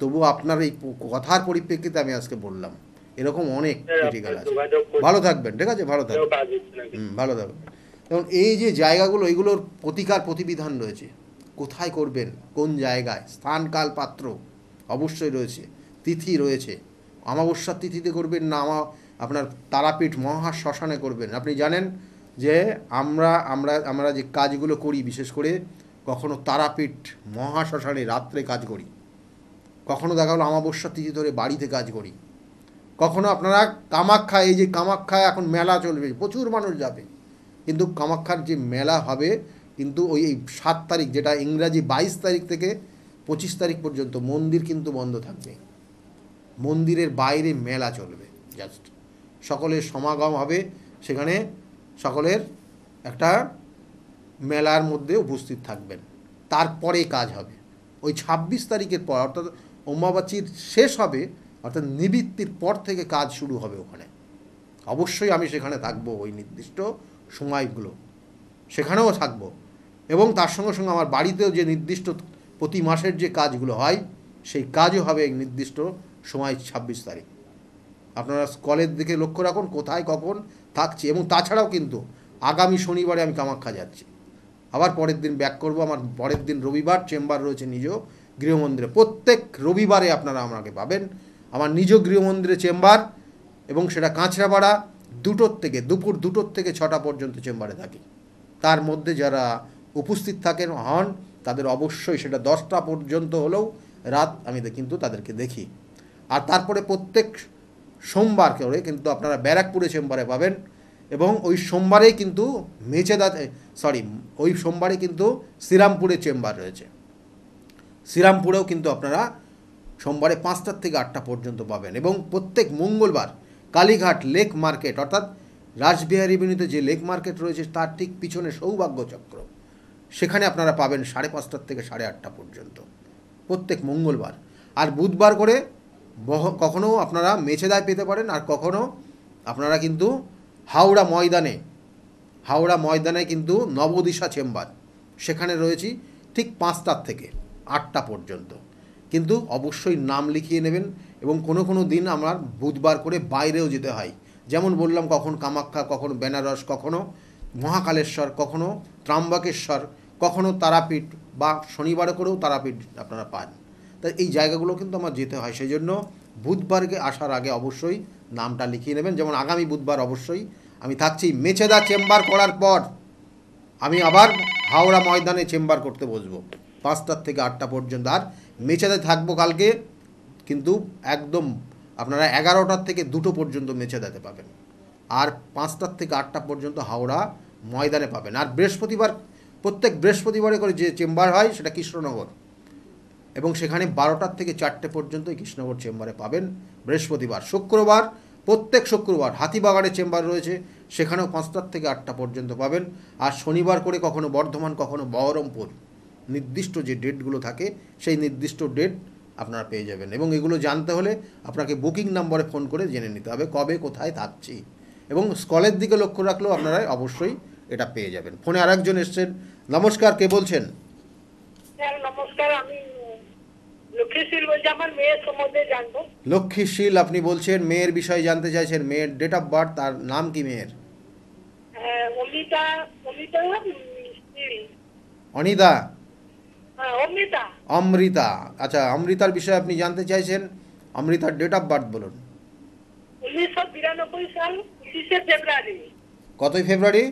তবু আপনার এই কথার পরিপ্রেক্ষিতে আমি আজকে বললাম, এরকম অনেক ক্রিটিক্যাল আছে। যোগাযোগ ভালো থাকবেন, ঠিক আছে, ভালো করতেও থাকবেন। কাজ হচ্ছে নাকি? ভালো থাকবেন। যেমন এই যে জায়গাগুলো, এগুলোর প্রতিকার প্রতিবিধান রয়েছে, কোথায় করবেন, কোন জায়গায়, স্থান কাল পাত্র অবশ্যই রয়েছে, তিথি রয়েছে। অমাবস্যার তিথিতে করবেন না আপনার তারাপীঠ মহা শ্মশানে করবেন। আপনি জানেন যে আমরা আমরা আমরা যে কাজগুলো করি, বিশেষ করে কখনো তারাপীঠ মহা শ্মশানে রাত্রে কাজ করি, কখনো দেখা গেলো অমাবস্যার তিথি ধরে বাড়িতে কাজ করি, কখনো আপনারা কামাখ্যা, এই যে কামাখ্যায় এখন মেলা চলবে, প্রচুর মানুষ যাবে, কিন্তু কামাখ্যার যে মেলা হবে কিন্তু ওই 7 তারিখ, যেটা ইংরাজি 22 তারিখ থেকে 25 তারিখ পর্যন্ত মন্দির কিন্তু বন্ধ থাকবে। মন্দিরের বাইরে মেলা চলবে, জাস্ট সকলের সমাগম হবে সেখানে, সকলের একটা মেলার মধ্যে উপস্থিত থাকবেন। তারপরে কাজ হবে ওই 26 তারিখের পর, অর্থাৎ অম্বাবাচীর শেষ হবে, অর্থাৎ নিবৃত্তির পর থেকে কাজ শুরু হবে ওখানে। অবশ্যই আমি সেখানে থাকবো, ওই নির্দিষ্ট সময়গুলো সেখানেও থাকবো। এবং তার সঙ্গে সঙ্গে আমার বাড়িতেও যে নির্দিষ্ট প্রতি মাসের যে কাজগুলো হয়, সেই কাজও হবে এই নির্দিষ্ট সময় 26 তারিখ। আপনারা কলের দিকে লক্ষ্য রাখুন কোথায় কখন থাকছি। এবং তাছাড়াও কিন্তু আগামী শনিবারে আমি কামাখ্যা যাচ্ছি, আবার পরের দিন ব্যাক করব। আমার পরের দিন রবিবার চেম্বার রয়েছে নিজ গৃহমন্দিরে। প্রত্যেক রবিবারে আপনারা আমাকে পাবেন আমার নিজ গৃহমন্দিরে চেম্বার, এবং সেটা কাঁচরাপাড়া, দুপুর 2টোর থেকে 6টা পর্যন্ত চেম্বারে থাকি। তার মধ্যে যারা উপস্থিত থাকেন হন, তাদের অবশ্যই সেটা 10টা পর্যন্ত হলেও রাত আমি কিন্তু তাদেরকে দেখি। আর তারপরে প্রত্যেক সোমবার করে কিন্তু আপনারা ব্যারাকপুরে চেম্বারে পাবেন, এবং ওই সোমবারেই কিন্তু ওই সোমবারে কিন্তু শ্রীরামপুরে চেম্বার রয়েছে। শ্রীরামপুরেও কিন্তু আপনারা সোমবারে 5টা থেকে 8টা পর্যন্ত পাবেন। এবং প্রত্যেক মঙ্গলবার কালীঘাট লেক মার্কেট, অর্থাৎ রাসবিহারী এভিনিউতে যে লেক মার্কেট রয়েছে তার ঠিক পিছনে সৌভাগ্য চক্র, সেখানে আপনারা পাবেন 5:30 থেকে 8:30 পর্যন্ত প্রত্যেক মঙ্গলবার। আর বুধবার করে কখনও আপনারা মেছেদায় পেতে পারেন, আর কখনও আপনারা কিন্তু হাওড়া ময়দানে কিন্তু নবদিশা চেম্বার, সেখানে রয়েছি ঠিক 5টা থেকে 8টা পর্যন্ত। কিন্তু অবশ্যই নাম লিখিয়ে নেবেন। এবং কোনো দিন আমার বুধবার করে বাইরেও যেতে হয়, যেমন বললাম, কখন কামাখ্যা, কখনো বেনারস, কখনো মহাকালেশ্বর, কখনো ত্র্যম্বকেশ্বর, কখনো তারাপীঠ, বা শনিবারে করেও তারাপীঠ আপনারা পান। তাই এই জায়গাগুলো কিন্তু আমার যেতে হয়, সেই জন্য বুধবারকে আসার আগে অবশ্যই নামটা লিখিয়ে নেবেন। যেমন আগামী বুধবার অবশ্যই আমি থাকছি মেছেদা চেম্বার করার পর আমি আবার হাওড়া ময়দানে চেম্বার করতে বসবো 5টা থেকে 8টা পর্যন্ত। আর মেছেদায় থাকবো কালকে, কিন্তু একদম আপনারা 11টার থেকে 2টো পর্যন্ত মেছেদাতে পাবেন, আর 5টার থেকে 8টা পর্যন্ত হাওড়া ময়দানে পাবেন। আর প্রত্যেক বৃহস্পতিবারে করে যে চেম্বার হয় সেটা কৃষ্ণনগর, এবং সেখানে 12টার থেকে 4টে পর্যন্ত কৃষ্ণনগর চেম্বারে পাবেন বৃহস্পতিবার। প্রত্যেক শুক্রবার হাতিবাগানের চেম্বার রয়েছে, সেখানেও 5টার থেকে 8টা পর্যন্ত পাবেন। আর শনিবার করে কখনো বর্ধমান, কখনো বহরমপুর, নির্দিষ্ট যে ডেটগুলো থাকে সেই নির্দিষ্ট ডেট আপনারা পেয়ে যাবেন। এবং এগুলো জানতে হলে আপনাকে বুকিং নম্বরে ফোন করে জেনে নিতে হবে কবে কোথায় থাকছি। এবং স্কলের দিকে লক্ষ্য রাখলেও আপনারা অবশ্যই এটা পেয়ে যাবেন। ফোনে আরেকজন এসছেন। নমস্কার, কে বলছেন? নমস্কার, আমি লক্ষ্মীশীল বলছি, আমার মেয়ের সম্বন্ধে জানবো। লক্ষ্মীশীল, আপনি বলছেন মেয়ের বিষয়ে জানতে চাইছেন। মেয়ের ডেট অফ বার্থ, তার নাম কি মেয়ের? অমিতা অনিতা, অমৃতা। অমৃতা। আচ্ছা, অমৃতার বিষয়ে আপনি জানতে চাইছেন। অমৃতার ডেট অফ বার্থ বলুন। 1992 সাল 25শে ফেব্রুয়ারি। কতই ফেব্রুয়ারি?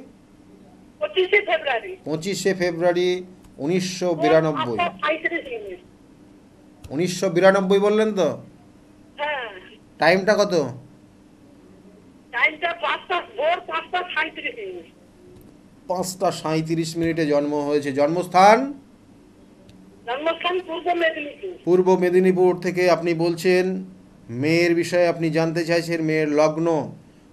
25শে ফেব্রুয়ারি। 25শে ফেব্রুয়ারি 1992। 1992 বললেন তো? হ্যাঁ। টাইমটা কত? টাইমটা 5:37 5:37 জন্ম হয়েছে। জন্মস্থান? জন্মস্থান পূর্ব মেদিনীপুর। পূর্ব মেদিনীপুর থেকে আপনি বলছেন। মেয়ের বিষয়ে আপনি জানতে চাইছেন। মেয়ের লগ্ন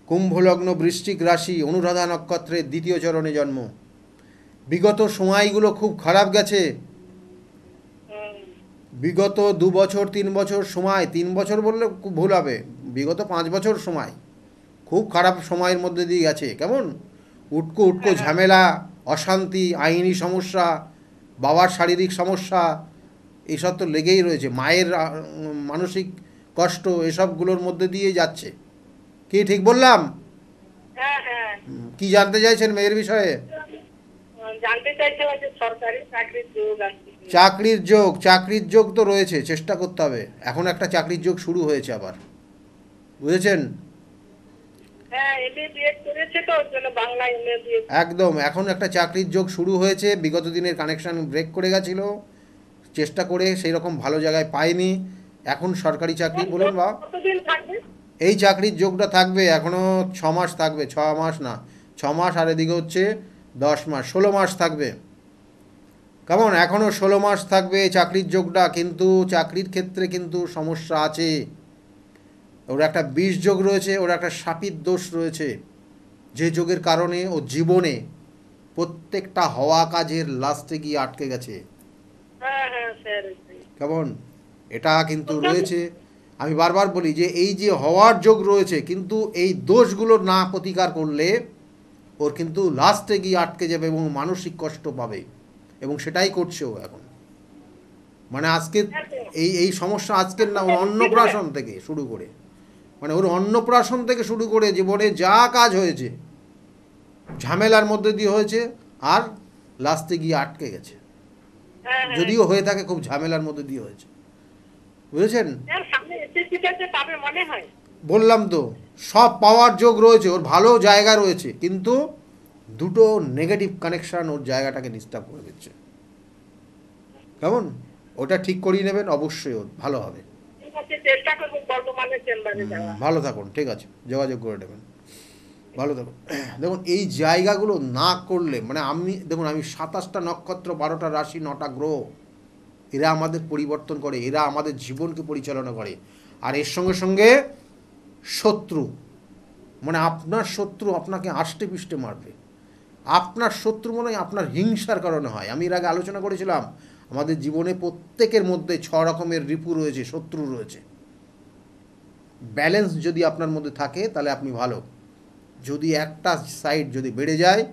কুম্ভ লগ্ন, বৃশ্চিক রাশি, অনুরাধা নক্ষত্রের 2য় চরণে জন্ম। বিগত সময়গুলো খুব খারাপ গেছে। বিগত 2 বছর 3 বছর সময়, 3 বছর বললে খুব ভুল হবে, বিগত 5 বছর সময় খুব খারাপ সময়ের মধ্যে দিয়ে গেছে। কেমন উটকো ঝামেলা, অশান্তি, আইনি সমস্যা, বাবার শারীরিক সমস্যা, এইসব তো লেগেই রয়েছে, মায়ের মানসিক কষ্ট এসবগুলোর মধ্যে দিয়ে যাচ্ছে। কি ঠিক বললাম? হ্যাঁ হ্যাঁ। কি জানতে চাইছেন মেয়ের বিষয়ে? জানতে চাইছিলাম যে সরকারি চাকরির যোগ আছে কি? চাকরির যোগ তো রয়েছে, চেষ্টা করতে হবে। এখন একটা চাকরির যোগ শুরু হয়েছে আবার, বুঝেছেন? হ্যাঁ, এমএ বিএড করেছে তো, ওর জন্য বাংলা এমএ বিএড। একদম, এখন একটা চাকরির যোগ শুরু হয়েছে। বিগত দিনের কানেকশন ব্রেক করে গেছিল, চেষ্টা করে সেই রকম ভালো জায়গায় পায়নি। এখন সরকারি চাকরি বলুন বা কতদিন থাকবে? এই চাকরির যোগটা থাকবে এখনও 6 মাস থাকবে, 6 মাস না, 6 মাস আর এদিকে হচ্ছে 10 মাস, 16 মাস থাকবে। কেমন? এখনও 16 মাস থাকবে চাকরির যোগটা, কিন্তু চাকরির ক্ষেত্রে কিন্তু সমস্যা আছে। ওর একটা বিষ যোগ রয়েছে, ওর একটা শাপিত দোষ রয়েছে, যে যোগের কারণে ও জীবনে প্রত্যেকটা হওয়া কাজের লাস্টে গিয়ে আটকে গেছে। হ্যাঁ হ্যাঁ স্যার। কেমন? এটা কিন্তু রয়েছে। আমি বারবার বলি যে এই যে হওয়ার যোগ রয়েছে, কিন্তু এই দোষগুলো না প্রতিকার করলে ওর কিন্তু লাস্টে গিয়ে আটকে যাবে এবং মানসিক কষ্ট পাবে, এবং সেটাই করছে ও এখন। মানে আজকে এই সমস্যা আজকের না, ওর অন্নপ্রাশন থেকে শুরু করে, মানে ওর অন্নপ্রাশন থেকে শুরু করে জীবনে যা কাজ হয়েছে ঝামেলার মধ্যে দিয়ে হয়েছে, আর লাস্টে গিয়ে আটকে গেছে। হ্যাঁ, যদিও হয়ে থাকে খুব ঝামেলার মধ্যে দিয়ে হয়েছে, বুঝেছেন? স্যার সামনে এসএসসিটাতে পাবে মনে হয়। বললাম তো, সব পাওয়ার যোগ রয়েছে, ওর ভালো জায়গা রয়েছে, কিন্তু দুটো নেগেটিভ কানেকশান ওর জায়গাটাকে ডিস্টার্ব করে দিচ্ছে। কেমন? ওটা ঠিক করিয়ে নেবেন, অবশ্যই ওর ভালো হবে। ঠিক আছে, চেষ্টা করবো বর্তমানের চেম্বারে যাওয়া। ভালো থাকুন, ঠিক আছে, যোগাযোগ করে নেবেন। ভালো থাকুন। দেখুন, এই জায়গাগুলো না করলে, মানে দেখুন, আমি 27টা নক্ষত্র, 12টা রাশি, 9টা গ্রহ, এরা আমাদের পরিবর্তন করে, এরা আমাদের জীবনকে পরিচালনা করে। আর এর সঙ্গে সঙ্গে শত্রু, মানে আপনার শত্রু আপনাকে আষ্টে পিষ্টে মারবে। আপনার শত্রু মনে হয় আপনার হিংসার কারণে হয়। আমি এর আগে আলোচনা করেছিলাম, আমাদের জীবনে প্রত্যেকের মধ্যে 6 রকমের রিপু রয়েছে, শত্রু রয়েছে। ব্যালেন্স যদি আপনার মধ্যে থাকে তাহলে আপনি ভালো। যদি একটা সাইড যদি বেড়ে যায়,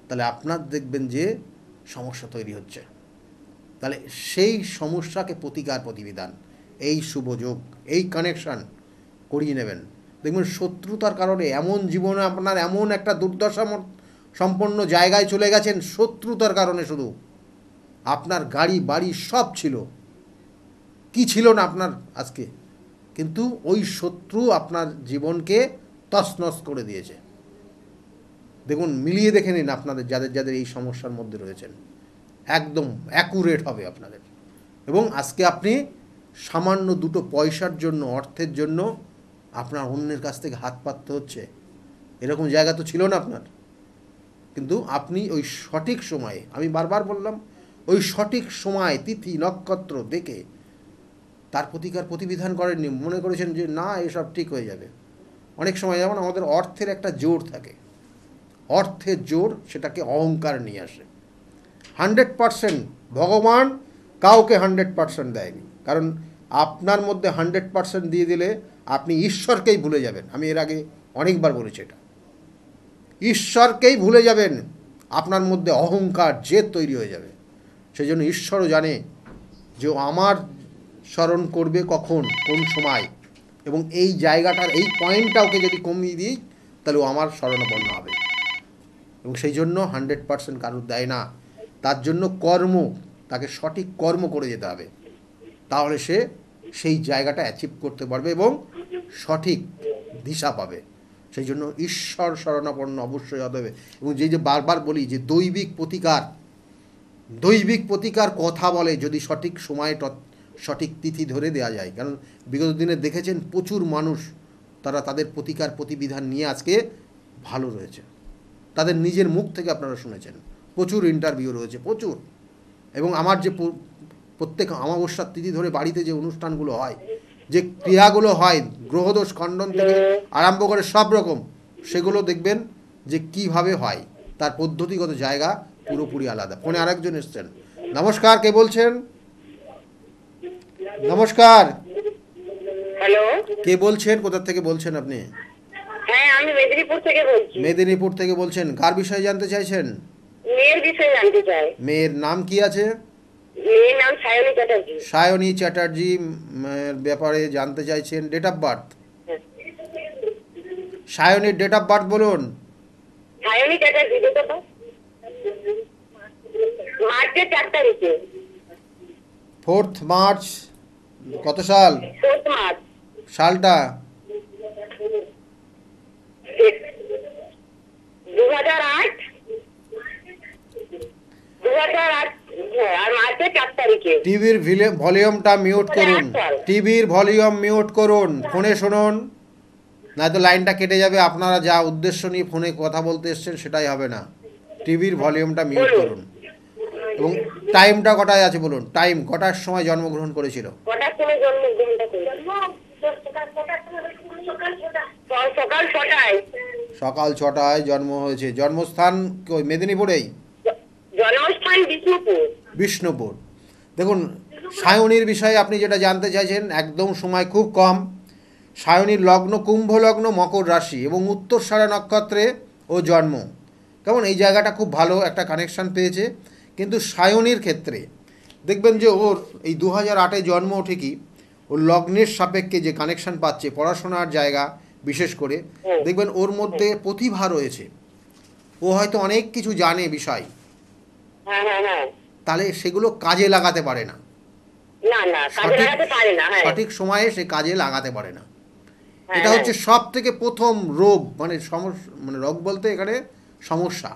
তাহলে আপনার দেখবেন যে সমস্যা তৈরি হচ্ছে। তাহলে সেই সমস্যাকে প্রতিকার প্রতিবিধান, এই শুভযোগ, এই কানেকশান করিয়ে নেবেন। দেখবেন শত্রুতার কারণে এমন জীবনে আপনার এমন একটা দুর্দশা সম্পন্ন জায়গায় চলে গেছেন, শত্রুতার কারণে। শুধু আপনার গাড়ি বাড়ি সব ছিল, কি ছিল না আপনার আজকে, কিন্তু ওই শত্রু আপনার জীবনকে তছনছ করে দিয়েছে। দেখুন, মিলিয়ে দেখে নিন আপনাদের যাদের যাদের এই সমস্যার মধ্যে রয়েছেন, একদম অ্যাকুরেট হবে আপনাদের। এবং আজকে আপনি সামান্য দুটো পয়সার জন্য, অর্থের জন্য আপনার অন্যের কাছ থেকে হাত পাততে হচ্ছে, এরকম জায়গা তো ছিল না আপনার। কিন্তু আপনি ওই সঠিক সময়ে, আমি বারবার বললাম, ওই সঠিক সময় তিথি নক্ষত্র দেখে তার প্রতিকার প্রতিবিধান করেননি। মনে করেছেন যে না, এসব ঠিক হয়ে যাবে। অনেক সময় যেমন আমাদের অর্থের একটা জোর থাকে, অর্থের জোর সেটাকে অহংকার নিয়ে আসে। 100% ভগবান কাউকে 100% দেয়নি, কারণ আপনার মধ্যে 100% দিয়ে দিলে আপনি ঈশ্বরকেই ভুলে যাবেন। আমি এর আগে অনেকবার বলেছি এটা, ঈশ্বরকেই ভুলে যাবেন, আপনার মধ্যে অহংকার জেদ তৈরি হয়ে যাবে। সেই জন্য ঈশ্বরও জানে যে আমার স্মরণ করবে কখন, কোন সময়, এবং এই জায়গাটার এই পয়েন্টটা ওকে যদি কমিয়ে দিই তাহলে ও আমার শরণাপন্ন হবে। এবং সেই জন্য 100% কারুর দেয় না। তার জন্য কর্ম, তাকে সঠিক কর্ম করে যেতে হবে, তাহলে সে সেই জায়গাটা অ্যাচিভ করতে পারবে এবং সঠিক দিশা পাবে। সেই জন্য ঈশ্বর শরণাপন্ন অবশ্যই হতে হবে। এবং যে বারবার বলি যে দৈবিক প্রতিকার কথা বলে, যদি সঠিক সময়ে সঠিক তিথি ধরে দেওয়া যায়। কারণ বিগত দিনে দেখেছেন প্রচুর মানুষ তারা তাদের প্রতিকার প্রতিবিধান নিয়ে আজকে ভালো রয়েছে, তাদের নিজের মুখ থেকে আপনারা শুনেছেন। প্রচুর ইন্টারভিউ রয়েছে, প্রচুর। এবং আমার যে প্রত্যেক অমাবস্যার তিথি ধরে বাড়িতে যে অনুষ্ঠানগুলো হয়, যে ক্রিয়াগুলো হয়, গ্রহদোষ খণ্ডন থেকে আরম্ভ করে সব রকম, সেগুলো দেখবেন যে কিভাবে হয়, তার পদ্ধতিগত জায়গা পুরোপুরি আলাদা। ফোনে আরেকজন এসছেন। নমস্কার, কে বলছেন? নমস্কার, হ্যালো, কে বলছেন? কোথা থেকে বলছেন আপনি? হ্যাঁ আমি মেদিনীপুর থেকে বলছি। মেদিনীপুর থেকে বলছেন। কার বিষয়ে জানতে চাইছেন? মেয়ের বিষয়ে জানতে চাই। মেয়ের নাম কি আছে? মেয়ের নাম সায়নী চ্যাটার্জি। সায়নী চ্যাটার্জি এর ব্যাপারে জানতে চাইছেন। ডেট অফ বার্থ, সায়নীর ডেট অফ বার্থ বলুন। সায়নী চ্যাটার্জি, দেখো তো, মার্চের 4 তারিখে। 4th মার্চ, কত সাল? 4 মার্চ সালটা 2008। 2008, হ্যাঁ, আর মার্চের 4 তারিখে। টিভির ভলিউমটা মিউট করুন, টিভির ভলিউম মিউট করুন, ফোনে শুনুন, নয়তো লাইনটা কেটে যাবে। আপনারা যা উদ্দেশ্য নিয়ে ফোনে কথা বলতে এসছেন সেটাই হবে না। টিভির ভলিউমটা মিউট করুন এবং টাইমটা কটায় আছে বলুন। টাইম কটার সময় জন্মগ্রহণ করেছিল? কটার সময় জন্মগ্রহণটা করেছে? সকাল 6টায়। সকাল 6টায় জন্ম হয়েছে। জন্মস্থান ওই মেদিনীপুরেই? জন্মস্থান বিষ্ণুপুর। বিষ্ণুপুর। দেখুন, সায়নীর বিষয়ে আপনি যেটা জানতে চাইছেন, একদম সময় খুব কম। সায়নীর লগ্ন কুম্ভ লগ্ন, মকর রাশি এবং উত্তরসারা নক্ষত্রে ও জন্ম। কেমন, এই জায়গাটা খুব ভালো একটা কানেকশান পেয়েছে। কিন্তু সায়নীর ক্ষেত্রে দেখবেন যে ওর এই 2008-এ জন্ম, ঠিকই ওর লগ্নের সাপেক্ষে যে কানেকশান পাচ্ছে পড়াশোনার জায়গা বিশেষ করে, দেখবেন ওর মধ্যে প্রতিভা রয়েছে। ও হয়তো অনেক কিছু জানে বিষয়, হ্যাঁ হ্যাঁ হ্যাঁ। তাহলে সেগুলো কাজে লাগাতে পারে না। না না, কাজে লাগাতে পারে না। হ্যাঁ সঠিক সময়ে সে কাজে লাগাতে পারে না। হ্যাঁ, এটা হ্যাঁ। হচ্ছে সব থেকে প্রথম রোগ, মানে মানে রোগ বলতে এখানে সমস্যা,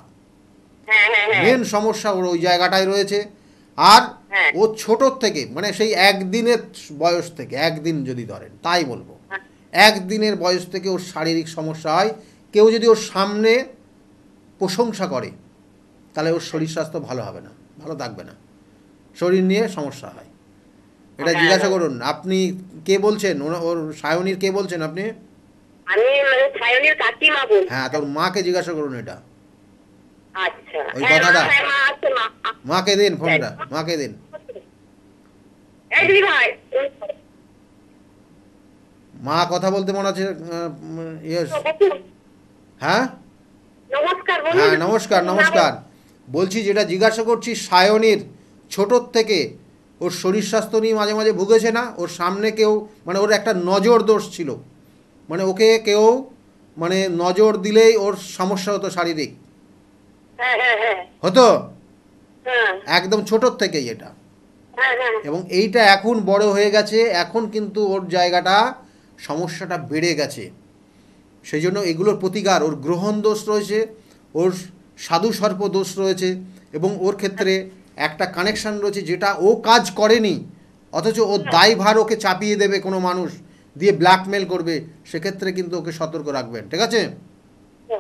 হ্যাঁ হ্যাঁ হ্যাঁ। মেন সমস্যা ওর ওই জায়গাটায় রয়েছে। আর হ্যাঁ। ও ছোটোর থেকে, মানে সেই একদিনের বয়স থেকে, একদিন যদি ধরেন তাই বলবো, হ্যাঁ। একদিনের বয়স থেকে ওর শারীরিক সমস্যা হয়। কেউ যদি ওর সামনে প্রশংসা করে তাহলে ওর শরীর স্বাস্থ্য ভালো হবে না, ভালো থাকবে না, শরীর নিয়ে সমস্যা হয়। এটা হ্যাঁ, জিজ্ঞাসা হ্যাঁ। করুন। আপনি কে বলছেন? ওর সায়নীর কে বলছেন আপনি? আমি মানে সায়নীর কাকিমা বলছি। হ্যাঁ, তোর মাকে জিজ্ঞাসা করুন এটা। আচ্ছা, ওই হ্যাঁ, কথাটা। হ্যাঁ, মা আছে, মা। মাকে দিন ফোনটা, মাকে দিন। এই দিদি ভাই, মা কথা বলতে মনে হচ্ছে ইয়েস। হ্যাঁ নমস্কার বলুন। হ্যাঁ, নমস্কার নমস্কার। বলছি, যেটা জিজ্ঞাসা করছি, সায়নীর ছোটোর থেকে ওর শরীর স্বাস্থ্য নিয়ে মাঝে মাঝে ভুগেছে না? ওর সামনে কেউ, মানে ওর একটা নজর দোষ ছিল, মানে ওকে কেউ মানে নজর দিলেই ওর সমস্যা হতো শারীরিক, হ্যাঁ হ্যাঁ হ্যাঁ হতো হ্যাঁ একদম ছোটোর থেকেই এটা। হ্যাঁ হ্যাঁ। এবং এইটা এখন বড় হয়ে গেছে, এখন কিন্তু ওর জায়গাটা সমস্যাটা বেড়ে গেছে। সেই জন্য এগুলোর প্রতিকার, ওর গ্রহণ দোষ রয়েছে, ওর সাধু সর্প দোষ রয়েছে, এবং ওর ক্ষেত্রে একটা কানেকশান রয়েছে যেটা ও কাজ করেনি, অথচ ও দায়ভার ওকে চাপিয়ে দেবে কোনো মানুষ, দিয়ে ব্ল্যাকমেল করবে। সেক্ষেত্রে কিন্তু ওকে সতর্ক রাখবেন, ঠিক আছে?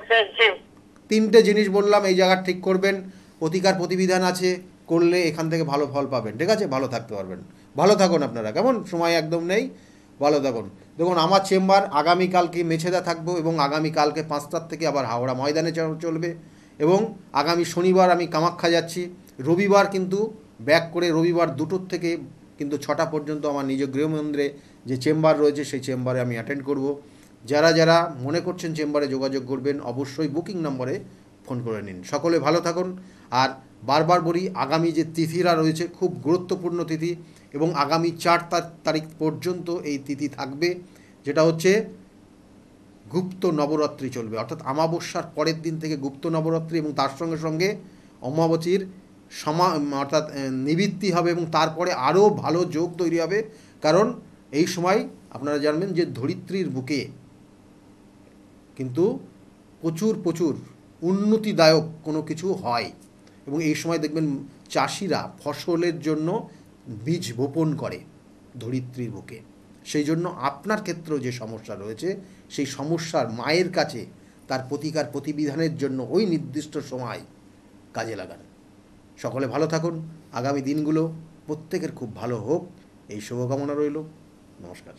হ্যাঁ হ্যাঁ। 3টে জিনিস বললাম, এই জায়গা ঠিক করবেন। প্রতিকার প্রতিবিধান আছে, করলে এখান থেকে ভালো ফল পাবেন, ঠিক আছে? ভালো থাকতে পারবেন। ভালো থাকুন আপনারা, কেমন, সময় একদম নেই, ভালো থাকুন। দেখুন, আমার চেম্বার আগামীকালকে মেছেদা থাকবো, এবং আগামীকালকে 5টার থেকে আবার হাওড়া ময়দানে চলবে, এবং আগামী শনিবার আমি কামাখ্যা যাচ্ছি। রবিবার কিন্তু ব্যাক করে, রবিবার 2টোর থেকে কিন্তু 6টা পর্যন্ত আমার নিজ গৃহমন্দিরে যে চেম্বার রয়েছে সেই চেম্বারে আমি অ্যাটেন্ড করব। যারা যারা মনে করছেন চেম্বারে যোগাযোগ করবেন, অবশ্যই বুকিং নম্বরে ফোন করে নিন। সকলে ভালো থাকুন। আর বারবার বলি, আগামী যে তিথিরা রয়েছে খুব গুরুত্বপূর্ণ তিথি, এবং আগামী 4 তারিখ পর্যন্ত এই তিথি থাকবে, যেটা হচ্ছে গুপ্ত নবরাত্রি চলবে, অর্থাৎ অমাবস্যার পরের দিন থেকে গুপ্ত নবরাত্রি, এবং তার সঙ্গে সঙ্গে অমাবস্যার অর্থাৎ নিবৃত্তি হবে, এবং তারপরে আরও ভালো যোগ তৈরি হবে। কারণ এই সময় আপনারা জানবেন যে ধরিত্রীর বুকে কিন্তু প্রচুর প্রচুর উন্নতিদায়ক কোনো কিছু হয়, এবং এই সময় দেখবেন চাষিরা ফসলের জন্য বীজ বপন করে ধরিত্রীর বুকে। সেই জন্য আপনার ক্ষেত্রেও যে সমস্যা রয়েছে, সেই সমস্যার মায়ের কাছে তার প্রতিকার প্রতিবিধানের জন্য ওই নির্দিষ্ট সময় কাজে লাগান। সকলে ভালো থাকুন। আগামী দিনগুলো প্রত্যেকের খুব ভালো হোক, এই শুভকামনা রইল। নমস্কার।